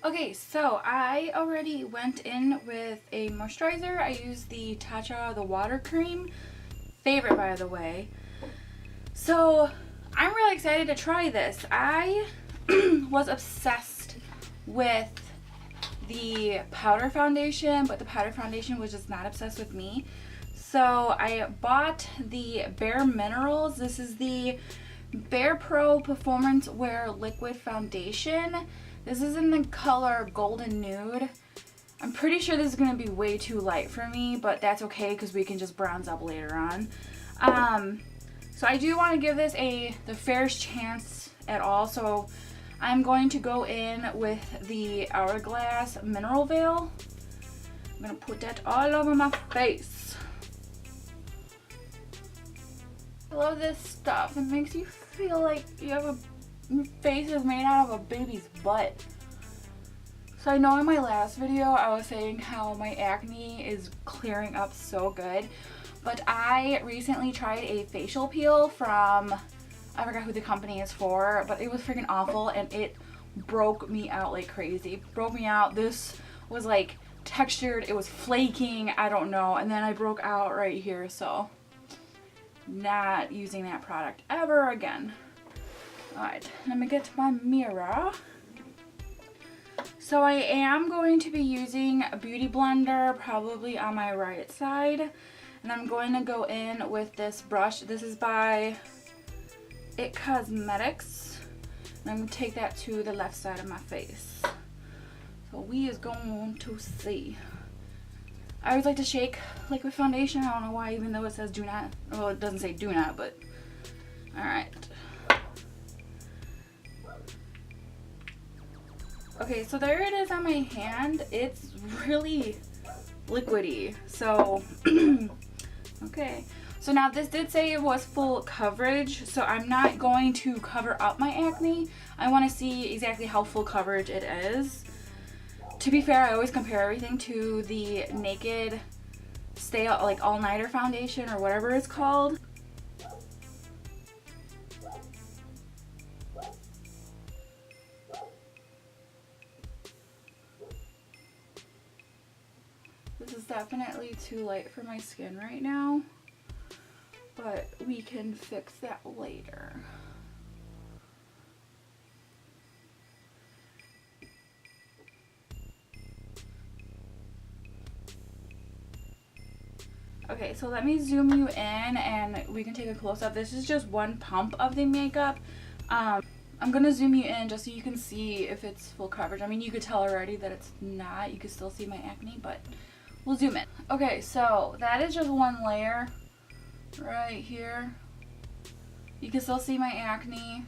Okay, so I already went in with a moisturizer. I used the Tatcha, the water cream. Favorite, by the way. So I'm really excited to try this. I was obsessed with the powder foundation, but the powder foundation was just not obsessed with me. So I bought the bareMinerals. This is the barePro Performance Wear Liquid Foundation. This is in the color Golden Nude. I'm pretty sure this is going to be way too light for me, but that's okay because we can just bronze up later on. So I do want to give this the fairest chance at all. So I'm going to go in with the Hourglass Mineral Veil. I'm going to put that all over my face. I love this stuff. It makes you feel like your face is made out of a baby's butt. So I know in my last video I was saying how my acne is clearing up so good, but I recently tried a facial peel from, I forgot who the company is for, but it was freaking awful and it broke me out like crazy. It broke me out. This was like textured, it was flaking, I don't know, and then I broke out right here, so not using that product ever again. Alright, let me get to my mirror. So I am going to be using a beauty blender probably on my right side, and I'm going to go in with this brush. This is by It Cosmetics, and I'm going to take that to the left side of my face. So we is going to see. I always like to shake liquid foundation. I don't know why, even though it says do not. Well, it doesn't say do not, but alright. Okay, so there it is on my hand. It's really liquidy. So, okay. So now this did say it was full coverage, so I'm not going to cover up my acne. I want to see exactly how full coverage it is. To be fair, I always compare everything to the Naked Stay like All-Nighter foundation or whatever it's called. This is definitely too light for my skin right now, but we can fix that later. Okay, so let me zoom you in and we can take a close-up. This is just one pump of the makeup. I'm gonna zoom you in just so you can see if it's full coverage. I mean, you could tell already that it's not. You can still see my acne, but we'll zoom in. Okay, so that is just one layer right here. You can still see my acne.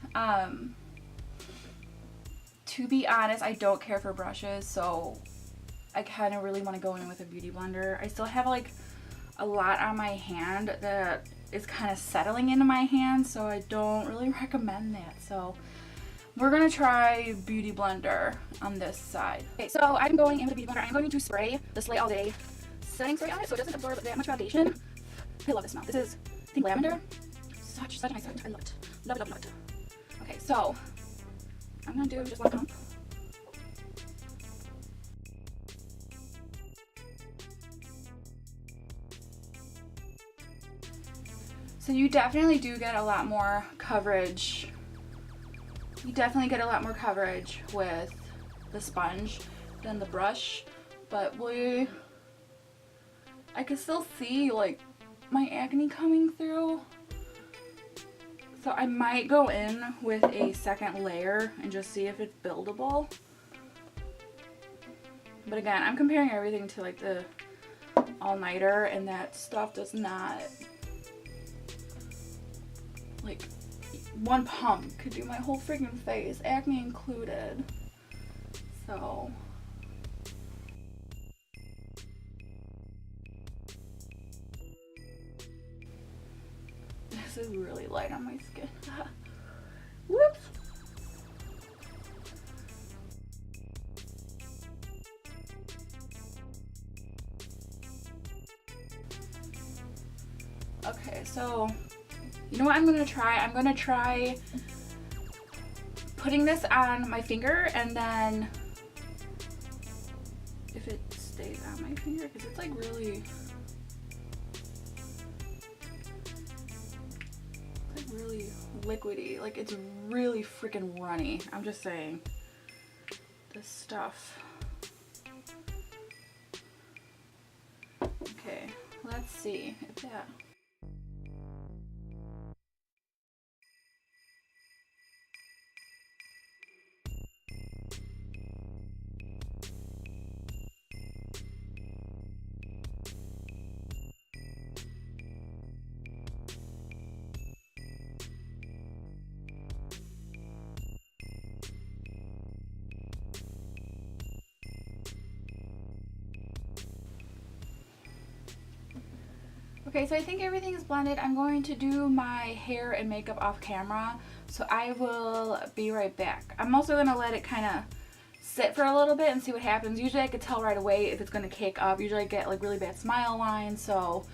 To be honest, I don't care for brushes, so I kind of really want to go in with a beauty blender. I still have like a lot on my hand that is kind of settling into my hand, so I don't really recommend that. So we're gonna try beauty blender on this side. Okay, so I'm going in with the beauty blender. I'm going to spray the Slay All Day setting spray on it so it doesn't absorb that much foundation. I love this smell. This is, I think, lavender. Such a nice scent. I love it. Love it, love it, love it. Okay, so I'm gonna do just one pump. So you definitely do get a lot more coverage. You definitely get a lot more coverage with the sponge than the brush, but I can still see like my acne coming through. So I might go in with a second layer and just see if it's buildable. But again, I'm comparing everything to like the all-nighter, and that stuff does not, like, one pump could do my whole freaking face, acne included. So this is really light on my skin. Whoops. Okay, so you know what I'm gonna try? I'm gonna try putting this on my finger and then if it stays on my finger, because it's like really, liquidy. Like it's really freaking runny. I'm just saying. This stuff. Okay, let's see if that. Okay, so I think everything is blended. I'm going to do my hair and makeup off camera, so I will be right back. I'm also going to let it kind of sit for a little bit and see what happens. Usually I could tell right away if it's going to cake up. Usually I get like really bad smile lines, so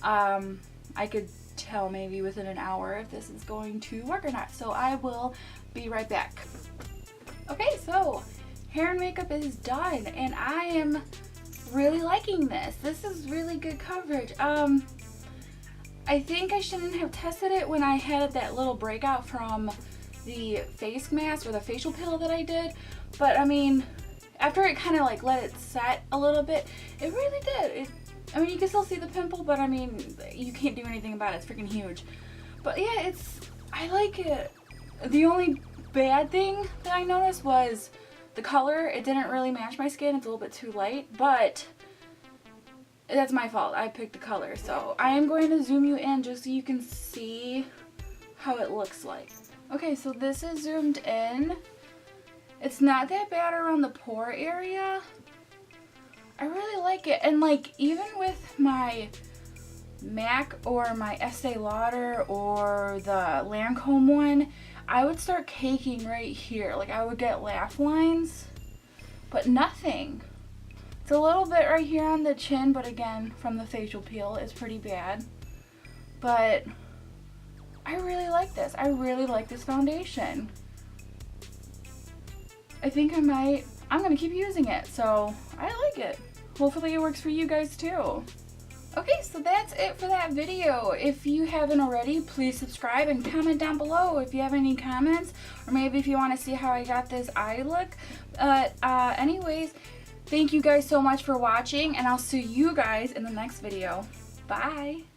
I could tell maybe within an hour if this is going to work or not. So I will be right back. Okay, so hair and makeup is done, and I am really liking this. This is really good coverage. I think I shouldn't have tested it when I had that little breakout from the face mask or the facial peel that I did, but I mean, after it kind of like let it set a little bit, it really did. I mean, you can still see the pimple, but I mean, you can't do anything about it. It's freaking huge. But yeah, I like it. The only bad thing that I noticed was the color. It didn't really match my skin. It's a little bit too light, but that's my fault. I picked the color. So I am going to zoom you in just so you can see how it looks like. Okay, so this is zoomed in. It's not that bad around the pore area. I really like it. And like, even with my MAC or my Estee Lauder or the Lancome one, I would start caking right here. Like I would get laugh lines, but nothing. It's a little bit right here on the chin, but again, from the facial peel, it's pretty bad. But I really like this. I really like this foundation. I think I'm gonna keep using it, so I like it. Hopefully it works for you guys too. Okay, so that's it for that video. If you haven't already, please subscribe and comment down below if you have any comments, or maybe if you want to see how I got this eye look. Anyways, thank you guys so much for watching, and I'll see you guys in the next video. Bye!